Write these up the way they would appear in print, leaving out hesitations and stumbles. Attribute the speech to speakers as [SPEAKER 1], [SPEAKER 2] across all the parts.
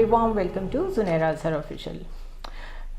[SPEAKER 1] very warm welcome to Zunaira Azhar Official.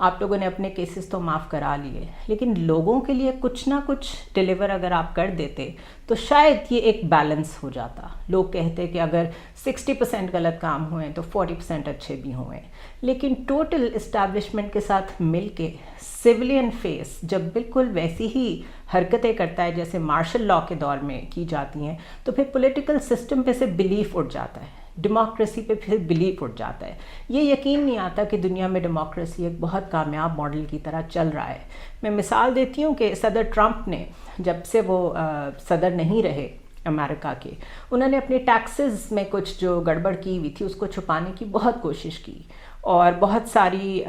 [SPEAKER 1] آپ لوگوں نے اپنے کیسز تو معاف کرا لیے، لیکن لوگوں کے لیے کچھ نہ کچھ ڈیلیور اگر آپ کر دیتے تو شاید یہ ایک بیلنس ہو جاتا. لوگ کہتے کہ اگر 60% غلط کام ہوئے تو 40% اچھے بھی ہوئے، لیکن ٹوٹل اسٹیبلشمنٹ کے ساتھ مل کے سویلین فیس جب بالکل ویسی ہی حرکتیں کرتا ہے جیسے مارشل لاء کے دور میں کی جاتی ہیں، تو پھر پولیٹیکل سسٹم پہ سے بلیف اٹھ جاتا ہے، ڈیموکریسی پہ پھر بلیف اٹھ جاتا ہے. یہ یقین نہیں آتا کہ دنیا میں ڈیموکریسی ایک بہت کامیاب ماڈل کی طرح چل رہا ہے. میں مثال دیتی ہوں کہ صدر ٹرمپ نے جب سے وہ صدر نہیں رہے امریکہ کے، انہوں نے اپنے ٹیکسز میں کچھ جو گڑبڑ کی ہوئی تھی اس کو چھپانے کی بہت کوشش کی، اور بہت ساری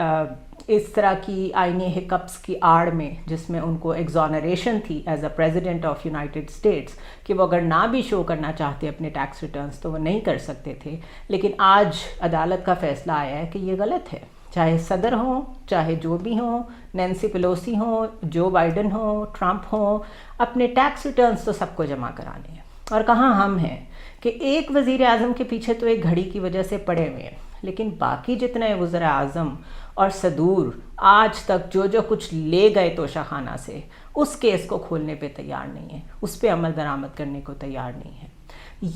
[SPEAKER 1] اس طرح کی آئینی ہکپس کی آڑ میں جس میں ان کو ایگزونریشن تھی as a president of United States کہ وہ اگر نہ بھی شو کرنا چاہتے اپنے ٹیکس ریٹرنز تو وہ نہیں کر سکتے تھے. لیکن آج عدالت کا فیصلہ آیا ہے کہ یہ غلط ہے، چاہے صدر ہوں، چاہے جو بھی ہوں، نینسی پیلوسی ہوں، جو بائیڈن ہوں، ٹرمپ ہوں، اپنے ٹیکس ریٹرنز تو سب کو جمع کرانے ہیں. اور کہاں ہم ہیں کہ ایک وزیر اعظم کے پیچھے تو ایک گھڑی کی وجہ سے پڑے ہوئے ہیں، لیکن باقی جتنے وزراء اعظم اور صدور آج تک جو کچھ لے گئے توشہ خانہ سے اس کیس کو کھولنے پہ تیار نہیں ہیں، اس پہ عمل درآمد کرنے کو تیار نہیں ہیں.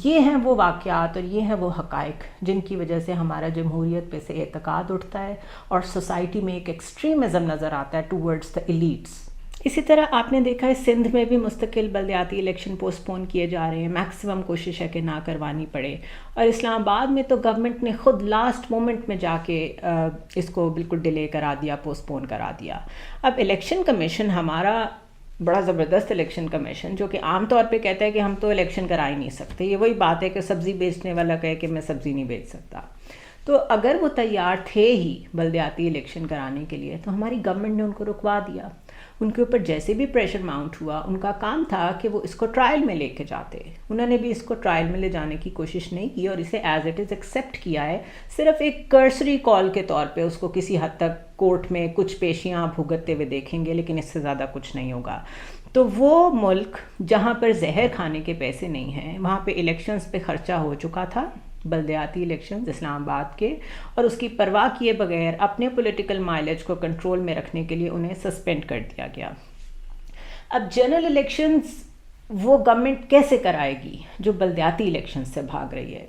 [SPEAKER 1] یہ ہیں وہ واقعات اور یہ ہیں وہ حقائق جن کی وجہ سے ہمارا جمہوریت پہ سے اعتقاد اٹھتا ہے اور سوسائٹی میں ایک ایکسٹریمزم نظر آتا ہے ٹورڈز دا ایلیٹس. اسی طرح آپ نے دیکھا ہے سندھ میں بھی مستقل بلدیاتی الیکشن پوسٹ پون کیے جا رہے ہیں، میکسیمم کوشش ہے کہ نہ کروانی پڑے. اور اسلام آباد میں تو گورنمنٹ نے خود لاسٹ مومنٹ میں جا کے اس کو بالکل ڈیلے کرا دیا، پوسٹ پون کرا دیا. اب الیکشن کمیشن ہمارا بڑا زبردست الیکشن کمیشن جو کہ عام طور پہ کہتا ہے کہ ہم تو الیکشن کرا ہی نہیں سکتے. یہ وہی بات ہے کہ سبزی بیچنے والا کہے کہ میں سبزی نہیں بیچ سکتا. تو اگر وہ تیار تھے ہی بلدیاتی الیکشن کرانے کے لیے تو ہماری گورنمنٹ نے ان کو رکوا دیا. ان کے اوپر جیسے بھی پریشر ماؤنٹ ہوا، ان کا کام تھا کہ وہ اس کو ٹرائل میں لے کے جاتے. انہوں نے بھی اس کو ٹرائل میں لے جانے کی کوشش نہیں کی اور اسے ایز اٹ از ایکسیپٹ کیا ہے، صرف ایک کرسری کال کے طور پہ. اس کو کسی حد تک کورٹ میں کچھ پیشیاں بھگتتے ہوئے دیکھیں گے، لیکن اس سے زیادہ کچھ نہیں ہوگا. تو وہ ملک جہاں پر زہر کھانے کے پیسے نہیں ہیں، وہاں پہ الیکشنز پہ خرچہ ہو چکا تھا، بلدیاتی الیکشنز اسلام آباد کے، اور اس کی پرواہ کیے بغیر اپنے پولیٹیکل مائلیج کو کنٹرول میں رکھنے کے لیے انہیں سسپینڈ کر دیا گیا. اب جنرل الیکشنز وہ گورنمنٹ کیسے کرائے گی جو بلدیاتی الیکشن سے بھاگ رہی ہے؟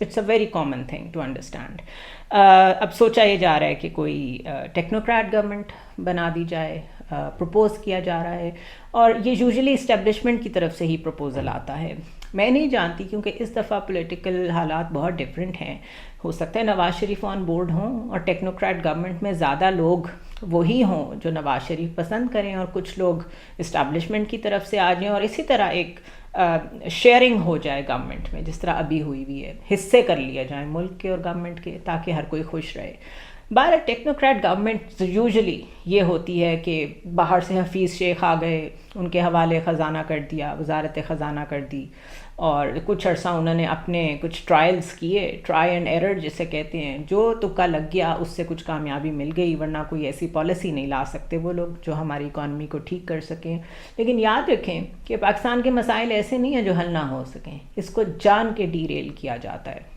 [SPEAKER 1] It's a very common thing to understand. اب سوچا یہ جا رہا ہے کہ کوئی ٹیکنوکریٹ گورنمنٹ بنا دی جائے، پروپوز کیا جا رہا ہے، اور یہ یوزلی اسٹیبلشمنٹ کی طرف سے ہی پروپوزل آتا ہے. میں نہیں جانتی کیونکہ اس دفعہ پولیٹیکل حالات بہت ڈفرینٹ ہیں. ہو سکتا ہے نواز شریف آن بورڈ ہوں اور ٹیکنوکریٹ گورنمنٹ میں زیادہ لوگ وہی ہوں جو نواز شریف پسند کریں، اور کچھ لوگ اسٹیبلشمنٹ کی طرف سے آ جائیں، اور اسی طرح ایک شیئرنگ ہو جائے گورنمنٹ میں جس طرح ابھی ہوئی ہے، حصے کر لیا جائیں ملک کے اور گورنمنٹ کے تاکہ ہر کوئی خوش رہے. باہر ٹیکنوکریٹ گورنمنٹ یوزلی یہ ہوتی ہے کہ باہر سے حفیظ شیخ آ گئے، ان کے حوالے خزانہ کر دیا، وزارت خزانہ کر دی، اور کچھ عرصہ انہوں نے اپنے کچھ ٹرائلز کیے، ٹرائی اینڈ ایرر جسے کہتے ہیں، جو تکا لگ گیا اس سے کچھ کامیابی مل گئی، ورنہ کوئی ایسی پالیسی نہیں لا سکتے وہ لوگ جو ہماری اکانومی کو ٹھیک کر سکیں. لیکن یاد رکھیں کہ پاکستان کے مسائل ایسے نہیں ہیں جو حل نہ ہو سکیں، اس کو جان کے ڈیریل کیا جاتا ہے.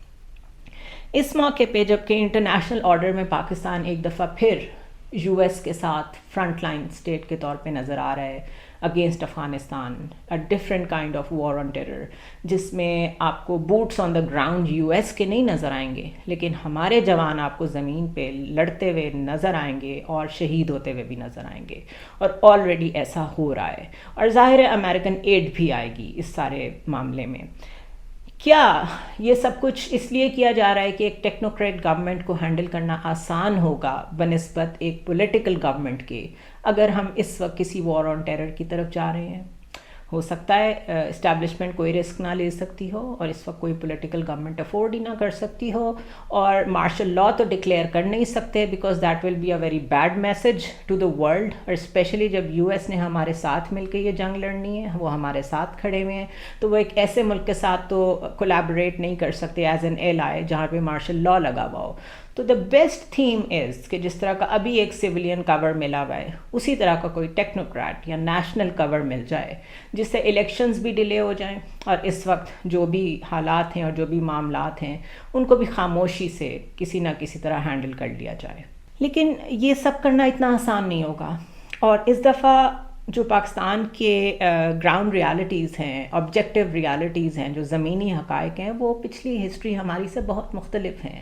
[SPEAKER 1] اس موقع پہ جبکہ انٹرنیشنل آرڈر میں پاکستان ایک دفعہ پھر یو ایس کے ساتھ فرنٹ لائن اسٹیٹ کے طور پہ نظر آ رہا ہے against Afghanistan, a different kind of war on terror, جس میں آپ کو boots on the ground U S کے نہیں نظر آئیں گے، لیکن ہمارے جوان آپ کو زمین پہ لڑتے ہوئے نظر آئیں گے اور شہید ہوتے ہوئے بھی نظر آئیں گے، اور آلریڈی ایسا ہو رہا ہے. اور ظاہر ہے امریکن ایڈ بھی آئے گی اس سارے معاملے میں. کیا یہ سب کچھ اس لیے کیا جا رہا ہے کہ ایک ٹیکنوکریٹ گورنمنٹ کو ہینڈل کرنا آسان ہوگا بنسبت ایک پولیٹیکل گورنمنٹ کے اگر ہم اس وقت کسی وار آن ٹیرر کی طرف جا رہے ہیں؟ ہو سکتا ہے اسٹیبلشمنٹ کوئی رسک نہ لے سکتی ہو اور اس وقت کوئی پولیٹیکل گورنمنٹ افورڈ ہی نہ کر سکتی ہو، اور مارشل لاء تو ڈکلیئر کر نہیں سکتے because that will be a very bad message to the world. اور اسپیشلی جب یو ایس نے ہمارے ساتھ مل کے یہ جنگ لڑنی ہے، وہ ہمارے ساتھ کھڑے ہوئے ہیں، تو وہ ایک ایسے ملک کے ساتھ تو کولیبوریٹ نہیں کر سکتے ایز این ایلائی جہاں پہ مارشل لاء لگا ہوا ہو. تو دا بیسٹ تھیم از کہ جس طرح کا ابھی ایک سویلین کور ملا ہوا ہے اسی طرح کا کوئی ٹیکنوکریٹ یا نیشنل کور مل جائے جس سے الیکشنز بھی ڈیلے ہو جائیں، اور اس وقت جو بھی حالات ہیں اور جو بھی معاملات ہیں ان کو بھی خاموشی سے کسی نہ کسی طرح ہینڈل کر لیا جائے. لیکن یہ سب کرنا اتنا آسان نہیں ہوگا، اور اس دفعہ جو پاکستان کے گراؤنڈ ریالٹیز ہیں، آبجیکٹیو ریالٹیز ہیں، جو زمینی حقائق ہیں، وہ پچھلی ہسٹری ہماری سے بہت مختلف ہیں.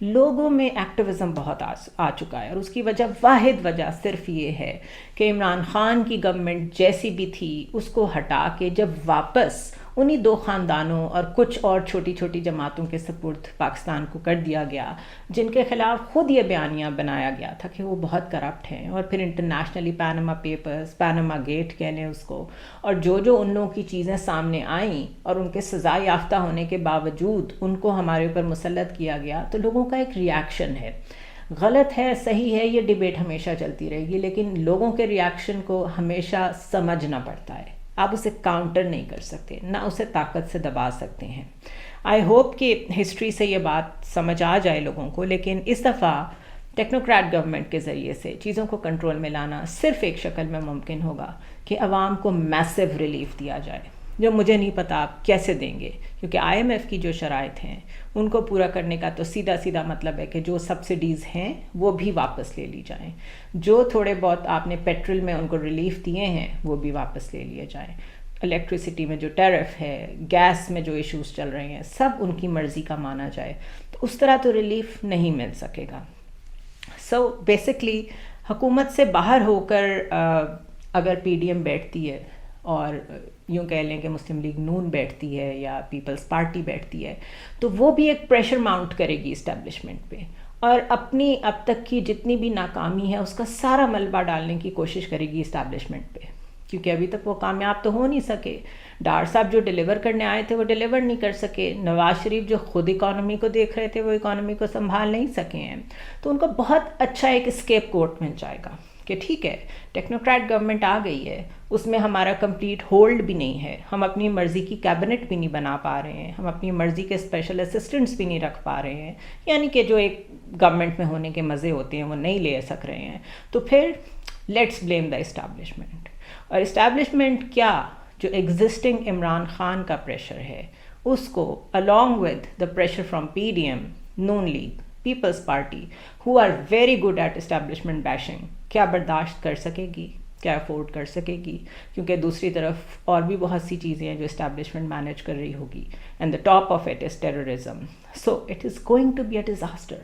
[SPEAKER 1] لوگوں میں ایکٹیوزم بہت آ چکا ہے، اور اس کی واحد وجہ صرف یہ ہے کہ عمران خان کی گورنمنٹ جیسی بھی تھی اس کو ہٹا کے جب واپس انہی 2 خاندانوں اور کچھ اور چھوٹی چھوٹی جماعتوں کے سپرد پاکستان کو کر دیا گیا، جن کے خلاف خود یہ بیانیہ بنایا گیا تھا کہ وہ بہت کرپٹ ہیں، اور پھر internationally Panama papers, Panama gate کہہ لیں اس کو، اور جو ان لوگوں کی چیزیں سامنے آئیں اور ان کے سزا یافتہ ہونے کے باوجود ان کو ہمارے اوپر مسلط کیا گیا، تو لوگوں کا ایک ریاکشن ہے. غلط ہے، صحیح ہے، یہ ڈیبیٹ ہمیشہ چلتی رہے گی، لیکن لوگوں کے ریاکشن کو ہمیشہ سمجھنا پڑتا ہے. آپ اسے کاؤنٹر نہیں کر سکتے، نہ اسے طاقت سے دبا سکتے ہیں. آئی ہوپ کہ ہسٹری سے یہ بات سمجھ آ جائے لوگوں کو، لیکن اس دفعہ ٹیکنوکریٹ گورنمنٹ کے ذریعے سے چیزوں کو کنٹرول میں لانا صرف ایک شکل میں ممکن ہوگا کہ عوام کو میسو ریلیف دیا جائے، جو مجھے نہیں پتا آپ کیسے دیں گے، کیونکہ IMF کی جو شرائط ہیں ان کو پورا کرنے کا تو سیدھا مطلب ہے کہ جو سبسڈیز ہیں وہ بھی واپس لے لی جائیں، جو تھوڑے بہت آپ نے پیٹرول میں ان کو ریلیف دیے ہیں وہ بھی واپس لے لیے جائیں، الیکٹریسٹی میں جو ٹیرف ہے، گیس میں جو ایشوز چل رہے ہیں، سب ان کی مرضی کا مانا جائے، تو اس طرح تو ریلیف نہیں مل سکے گا. سو بیسکلی حکومت سے باہر ہو کر اگر PDM بیٹھتی ہے، اور یوں کہہ لیں کہ مسلم لیگ نون بیٹھتی ہے یا پیپلز پارٹی بیٹھتی ہے، تو وہ بھی ایک پریشر ماؤنٹ کرے گی اسٹیبلشمنٹ پہ، اور اپنی اب تک کی جتنی بھی ناکامی ہے اس کا سارا ملبہ ڈالنے کی کوشش کرے گی اسٹیبلشمنٹ پہ، کیونکہ ابھی تک وہ کامیاب تو ہو نہیں سکے. ڈار صاحب جو ڈیلیور کرنے آئے تھے وہ ڈیلیور نہیں کر سکے. نواز شریف جو خود اکانومی کو دیکھ رہے تھے وہ اکانومی کو سنبھال نہیں سکے ہیں. تو ان کو بہت اچھا ایک اسکیپ کوٹ مل جائے گا کہ ٹھیک ہے، ٹیکنوکریٹ گورنمنٹ آ گئی ہے، اس میں ہمارا کمپلیٹ ہولڈ بھی نہیں ہے، ہم اپنی مرضی کی کیبنٹ بھی نہیں بنا پا رہے ہیں، ہم اپنی مرضی کے اسپیشل اسسٹنٹس بھی نہیں رکھ پا رہے ہیں، یعنی کہ جو ایک گورنمنٹ میں ہونے کے مزے ہوتے ہیں وہ نہیں لے سک رہے ہیں. تو پھر لیٹس بلیم دا اسٹیبلشمنٹ. اور اسٹیبلشمنٹ کیا، جو ایگزسٹنگ عمران خان کا پریشر ہے اس کو along with the pressure from PDM, Noon League, Peoples Party who are very good at establishment bashing، کیا برداشت کر سکے گی، کیا افورڈ کر سکے گی؟ کیونکہ دوسری طرف اور بھی بہت سی چیزیں ہیں جو اسٹیبلشمنٹ مینیج کر رہی ہوگی، and the top of it is terrorism. So it is going to be a disaster,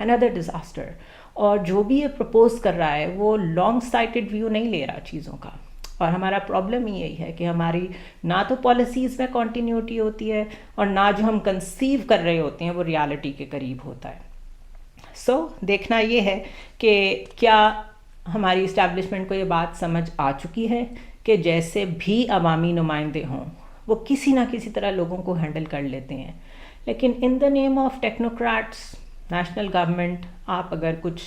[SPEAKER 1] another disaster. اور جو بھی یہ پرپوز کر رہا ہے وہ لانگ سائٹڈ ویو نہیں لے رہا چیزوں کا، اور ہمارا پرابلم ہی یہی ہے کہ ہماری نہ تو پالیسیز میں کنٹینیوٹی ہوتی ہے، اور نہ جو ہم کنسیو کر رہے ہوتے ہیں وہ ریالٹی کے قریب ہوتا ہے. سو دیکھنا یہ ہے کہ کیا ہماری اسٹیبلشمنٹ کو یہ بات سمجھ آ چکی ہے کہ جیسے بھی عوامی نمائندے ہوں وہ کسی نہ کسی طرح لوگوں کو ہینڈل کر لیتے ہیں، لیکن in the name of technocrats, national government, آپ اگر کچھ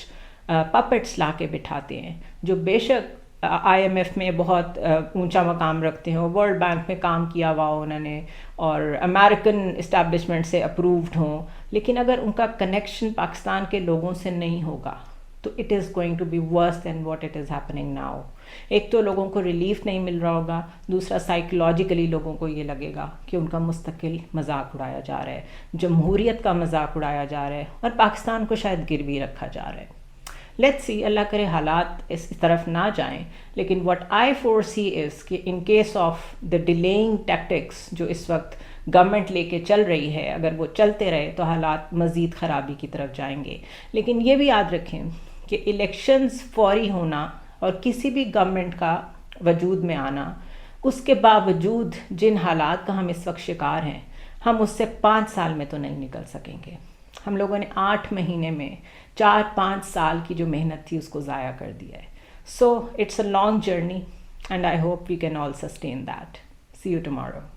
[SPEAKER 1] پپٹس لا کے بٹھاتے ہیں جو بے شک IMF میں بہت اونچا مقام رکھتے ہیں، ورلڈ بینک میں کام کیا ہوا ہو انہوں نے، اور امریکن اسٹیبلشمنٹ سے اپرووڈ ہوں، لیکن اگر ان کا کنیکشن پاکستان کے لوگوں سے نہیں ہوگا تو it is going to be worse than what it is happening now. ایک تو لوگوں کو ریلیف نہیں مل رہا ہوگا، دوسرا سائیکولوجیکلی لوگوں کو یہ لگے گا کہ ان کا مستقل مذاق اڑایا جا رہا ہے، جمہوریت کا مذاق اڑایا جا رہا ہے، اور پاکستان کو شاید گروی رکھا جا رہا ہے. لیٹس سی، اللہ کرے حالات اس طرف نہ جائیں، لیکن what I four C is کہ in case of the dealing tactics جو اس وقت گورنمنٹ لے کے چل رہی ہے، اگر وہ چلتے رہے تو حالات مزید خرابی کی طرف جائیں گے. لیکن یہ بھی یاد رکھیں کہ الیکشنز فوری ہونا اور کسی بھی گورنمنٹ کا وجود میں آنا، اس کے باوجود جن حالات کا ہم اس وقت شکار ہیں، ہم اس سے 5 سال میں تو نہیں نکل سکیں گے. ہم لوگوں نے 8 مہینے میں 4-5 سال کی جو محنت تھی اس کو ضائع کر دیا ہے. So it's a long journey and I hope we can all sustain that. See you tomorrow.